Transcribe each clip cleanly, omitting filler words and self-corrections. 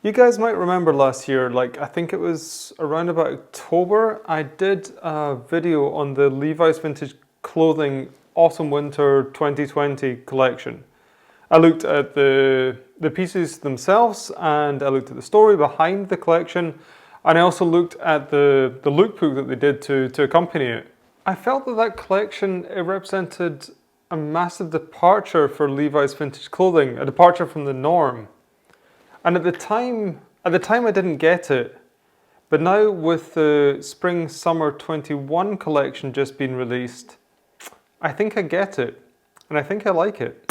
You guys might remember last year, like I think it was around about October, I did a video on the Levi's Vintage Clothing Autumn-Winter 2020 collection. I looked at the pieces themselves, and I looked at the story behind the collection, and I also looked at the lookbook that they did to accompany it. I felt that collection, it represented a massive departure for Levi's Vintage Clothing, a departure from the norm. And at the time I didn't get it, but now with the Spring Summer 21 collection just being released, I think I get it, and I think I like it.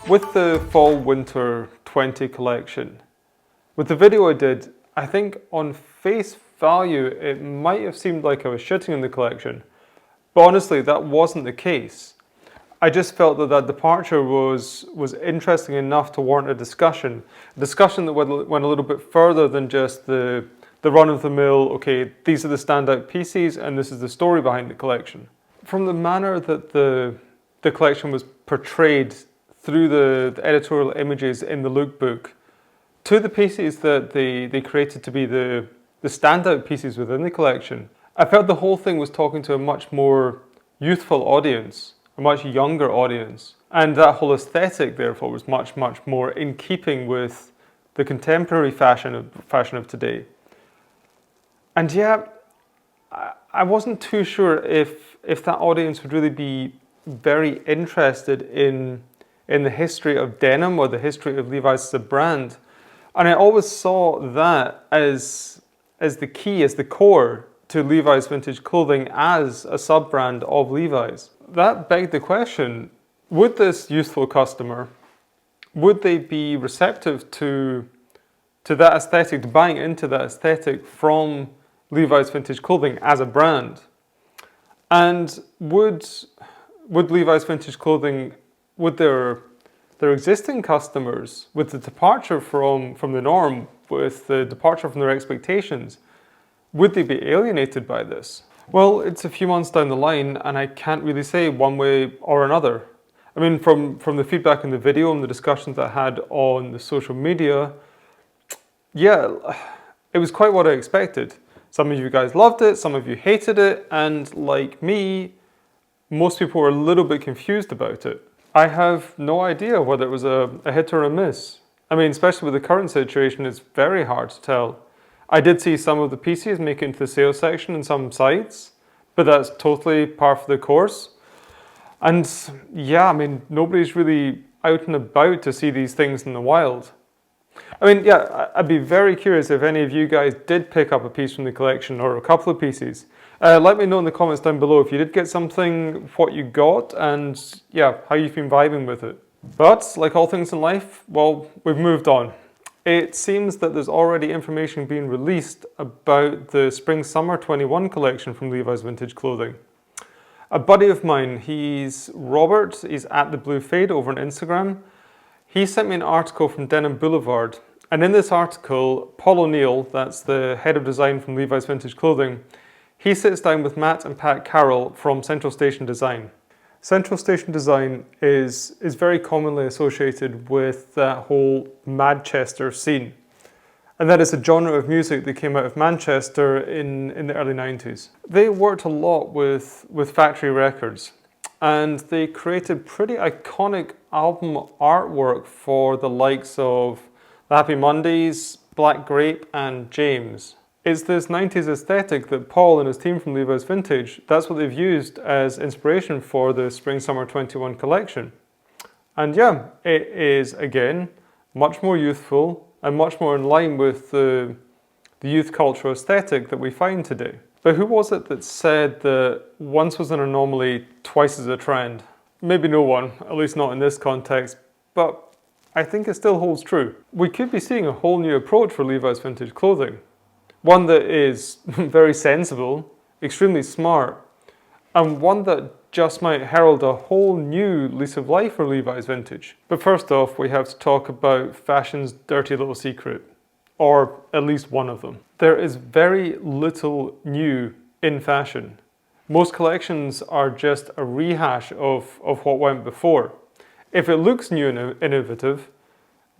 With the Fall Winter 20 collection, with the video I did, I think on face value it might have seemed like I was shitting on the collection, but honestly that wasn't the case. I just felt that departure was interesting enough to warrant a discussion that went a little bit further than just the run-of-the-mill, okay, these are the standout pieces and this is the story behind the collection. From the manner that the collection was portrayed through the editorial images in the lookbook, to the pieces that they created to be the standout pieces within the collection, I felt the whole thing was talking to a much more youthful audience, a much younger audience, and that whole aesthetic therefore was much more in keeping with the contemporary fashion of today. And yeah, I wasn't too sure if that audience would really be very interested in the history of denim or the history of Levi's as a brand. And I always saw that as the key, as the core to Levi's Vintage Clothing as a sub-brand of Levi's. That begged the question, would this youthful customer, would they be receptive to that aesthetic, to buying into that aesthetic from Levi's Vintage Clothing as a brand? And would Levi's Vintage Clothing, would their existing customers, with the departure from the norm, with the departure from their expectations, would they be alienated by this? Well, it's a few months down the line and I can't really say one way or another. I mean, from the feedback in the video and the discussions that I had on the social media, yeah, it was quite what I expected. Some of you guys loved it, some of you hated it, and like me, most people were a little bit confused about it. I have no idea whether it was a hit or a miss. I mean, especially with the current situation, it's very hard to tell. I did see some of the pieces make it into the sales section in some sites, but that's totally par for the course. And yeah, I mean, nobody's really out and about to see these things in the wild. I mean, yeah, I'd be very curious if any of you guys did pick up a piece from the collection or a couple of pieces. Let me know in the comments down below if you did get something, what you got, and yeah, how you've been vibing with it. But like all things in life, well, we've moved on. It seems that there's already information being released about the Spring-Summer 21 collection from Levi's Vintage Clothing. A buddy of mine, he's Robert, he's at the Blue Fade over on Instagram. He sent me an article from Denim Boulevard, and in this article, Paul O'Neill, that's the head of design from Levi's Vintage Clothing, he sits down with Matt and Pat Carroll from Central Station Design. Central Station Design is very commonly associated with that whole Manchester scene. And that is a genre of music that came out of Manchester in the early 90s. They worked a lot with Factory Records, and they created pretty iconic album artwork for the likes of the Happy Mondays, Black Grape, and James. It's this 90s aesthetic that Paul and his team from Levi's Vintage, that's what they've used as inspiration for the Spring-Summer 21 collection. And yeah, it is, again, much more youthful and much more in line with the youth culture aesthetic that we find today. But who was it that said that once was an anomaly, twice is a trend? Maybe no one, at least not in this context, but I think it still holds true. We could be seeing a whole new approach for Levi's Vintage Clothing. One that is very sensible, extremely smart, and one that just might herald a whole new lease of life for Levi's Vintage. But first off, we have to talk about fashion's dirty little secret, or at least one of them. There is very little new in fashion. Most collections are just a rehash of what went before. If it looks new and innovative,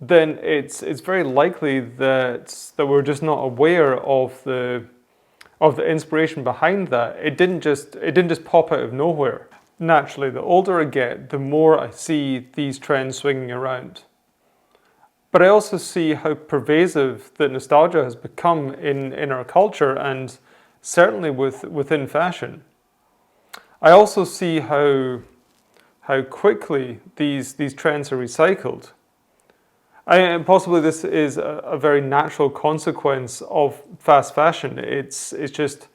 then it's very likely that we're just not aware of the inspiration behind that. It didn't just pop out of nowhere. Naturally, the older I get, the more I see these trends swinging around. But I also see how pervasive the nostalgia has become in our culture, and certainly within fashion. I also see how quickly these trends are recycled. And possibly this is a very natural consequence of fast fashion. It's just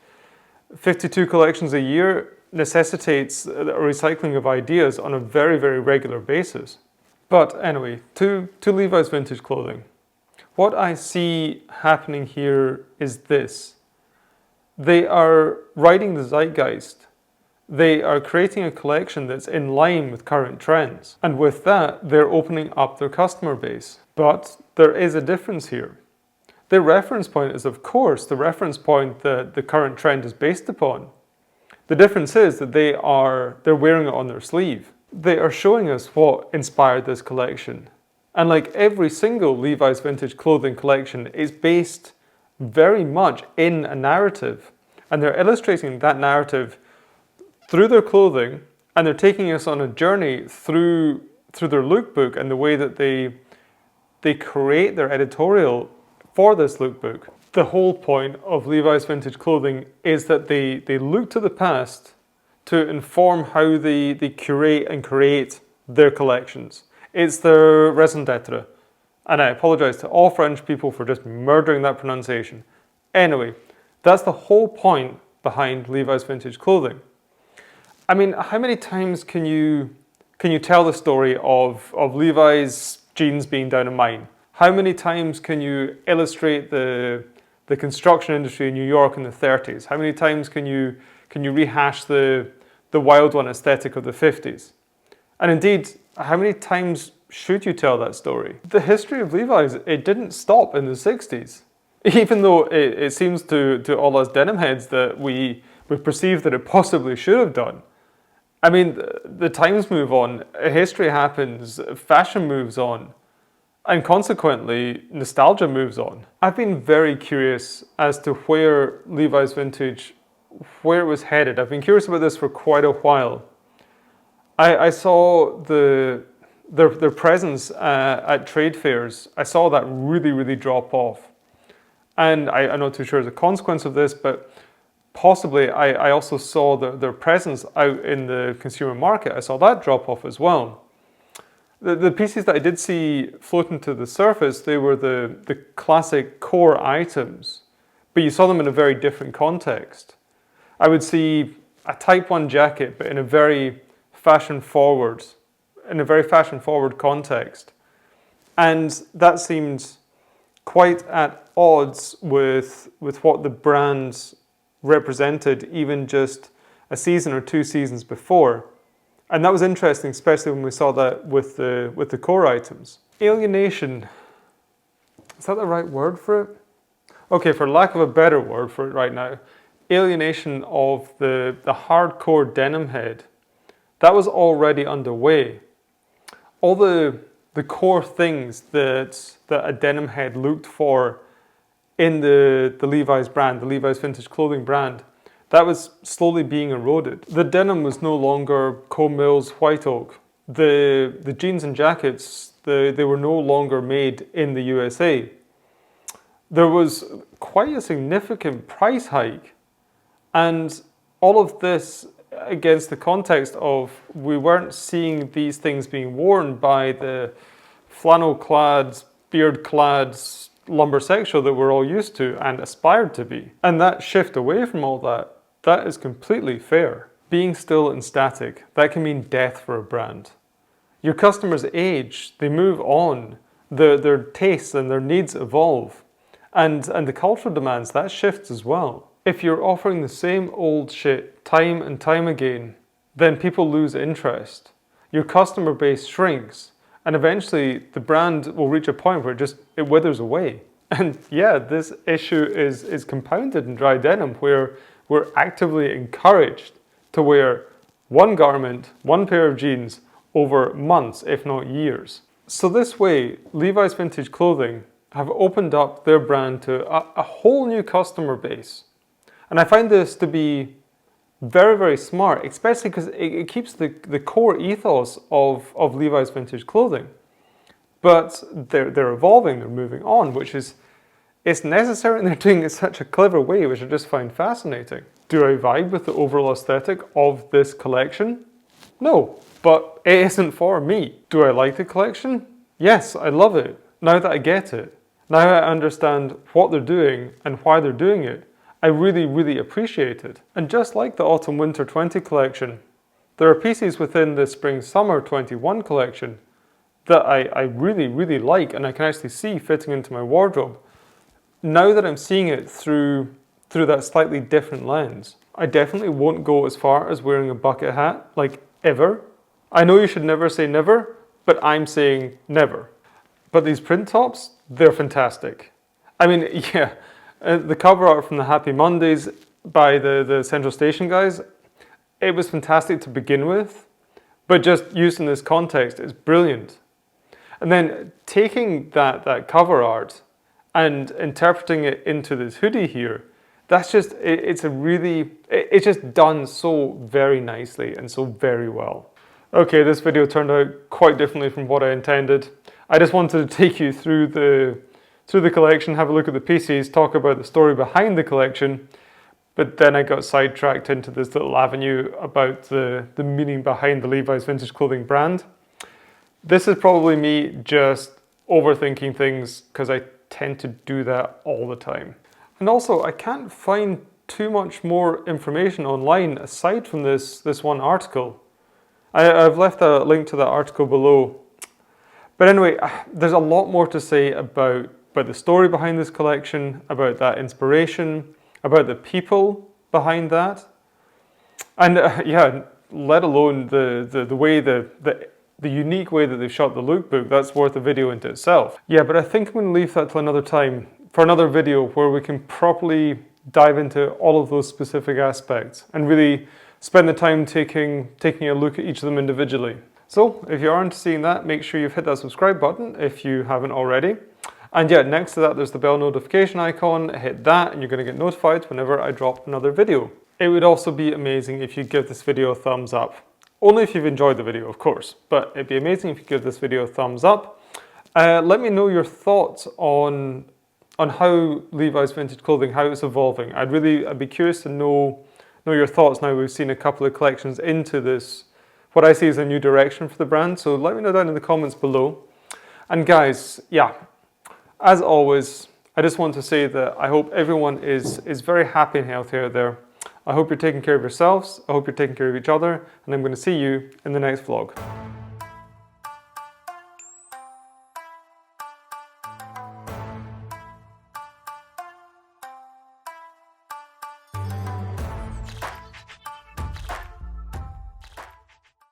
52 collections a year necessitates a recycling of ideas on a very, very regular basis. But anyway, to Levi's Vintage Clothing. What I see happening here is this. They are riding the zeitgeist. They are creating a collection that's in line with current trends. And with that, they're opening up their customer base. But there is a difference here. The reference point is, of course, the reference point that the current trend is based upon. The difference is that they're wearing it on their sleeve. They are showing us what inspired this collection. And like every single Levi's Vintage Clothing collection is based very much in a narrative. And they're illustrating that narrative through their clothing, and they're taking us on a journey through their lookbook and the way that they create their editorial for this lookbook. The whole point of Levi's Vintage Clothing is that they look to the past to inform how they curate and create their collections. It's their raison d'etre. And I apologize to all French people for just murdering that pronunciation. Anyway, that's the whole point behind Levi's Vintage Clothing. I mean, how many times can you tell the story of Levi's jeans being down a mine? How many times can you illustrate the construction industry in New York in the 30s? How many times can you rehash the wild one aesthetic of the 50s? And indeed, how many times should you tell that story? The history of Levi's, it didn't stop in the 60s. Even though it seems to all us denim heads that we perceive that it possibly should have done. I mean, the times move on, history happens, fashion moves on, and consequently, nostalgia moves on. I've been very curious as to where Levi's Vintage, where it was headed. I've been curious about this for quite a while. I saw their presence at trade fairs. I saw that really drop off. And I'm not too sure as a consequence of this, but possibly I also saw their presence out in the consumer market. I saw that drop off as well. The pieces that I did see floating to the surface, they were the classic core items, but you saw them in a very different context. I would see a Type 1 jacket, but in a very fashion forward context. And that seemed quite at odds with what the brand represented even just a season or 2 seasons before. And that was interesting, especially when we saw that with the core items. Alienation, is that the right word for it? Okay, for lack of a better word for it right now, alienation of the hardcore denim head, that was already underway. All the core things that a denim head looked for in the Levi's brand, the Levi's Vintage Clothing brand, that was slowly being eroded. The denim was no longer Co-Mills white oak. The jeans and jackets, they were no longer made in the USA. There was quite a significant price hike, and all of this against the context of we weren't seeing these things being worn by the flannel-clad, beard-clad lumbersexual that we're all used to and aspired to be. And that shift away from all that is completely fair. Being still and static, that can mean death for a brand. Your customers age, they move on, their tastes and their needs evolve, and the cultural demands, that shifts as well. If you're offering the same old shit time and time again, then people lose interest. Your customer base shrinks, and eventually the brand will reach a point where it withers away. And yeah, this issue is compounded in dry denim, where we're actively encouraged to wear one garment, one pair of jeans over months, if not years. So this way, Levi's Vintage Clothing have opened up their brand to a whole new customer base. And I find this to be very, very smart, especially because it keeps the core ethos of Levi's Vintage Clothing. But they're evolving, they're moving on, which is, it's necessary, and they're doing it in such a clever way, which I just find fascinating. Do I vibe with the overall aesthetic of this collection? No, but it isn't for me. Do I like the collection? Yes, I love it. Now that I get it, now I understand what they're doing and why they're doing it, I really, really appreciate it. And just like the Autumn/Winter 20 collection, there are pieces within the Spring/Summer 21 collection that I really, really like, and I can actually see fitting into my wardrobe. Now that I'm seeing it through that slightly different lens, I definitely won't go as far as wearing a bucket hat, like ever. I know you should never say never, but I'm saying never. But these print tops, they're fantastic. I mean, yeah, the cover art from the Happy Mondays by the Central Station guys, it was fantastic to begin with, but just used in this context, it's brilliant. And then taking that cover art and interpreting it into this hoodie here, that's just, it's just done so very nicely and so very well. Okay, this video turned out quite differently from what I intended. I just wanted to take you through the collection, have a look at the pieces, talk about the story behind the collection, but then I got sidetracked into this little avenue about the meaning behind the Levi's Vintage Clothing brand. This is probably me just overthinking things, because I tend to do that all the time. And also, I can't find too much more information online aside from this one article. I've left a link to that article below. But anyway, there's a lot more to say about the story behind this collection, about that inspiration, about the people behind that. And yeah, let alone the way the unique way that they've shot the lookbook, that's worth a video into itself. Yeah, but I think I'm going to leave that till another time, for another video where we can properly dive into all of those specific aspects and really spend the time taking a look at each of them individually. So if you aren't seeing that, make sure you've hit that subscribe button if you haven't already. And yeah, next to that there's the bell notification icon, hit that and you're going to get notified whenever I drop another video. It would also be amazing if you give this video a thumbs up. Only if you've enjoyed the video, of course, but it'd be amazing if you give this video a thumbs up. Let me know your thoughts on how Levi's Vintage Clothing, how it's evolving. I'd be curious to know your thoughts now we've seen a couple of collections into this, what I see as a new direction for the brand. So let me know down in the comments below. And guys, yeah, as always, I just want to say that I hope everyone is very happy and healthy out there. I hope you're taking care of yourselves, I hope you're taking care of each other, and I'm going to see you in the next vlog.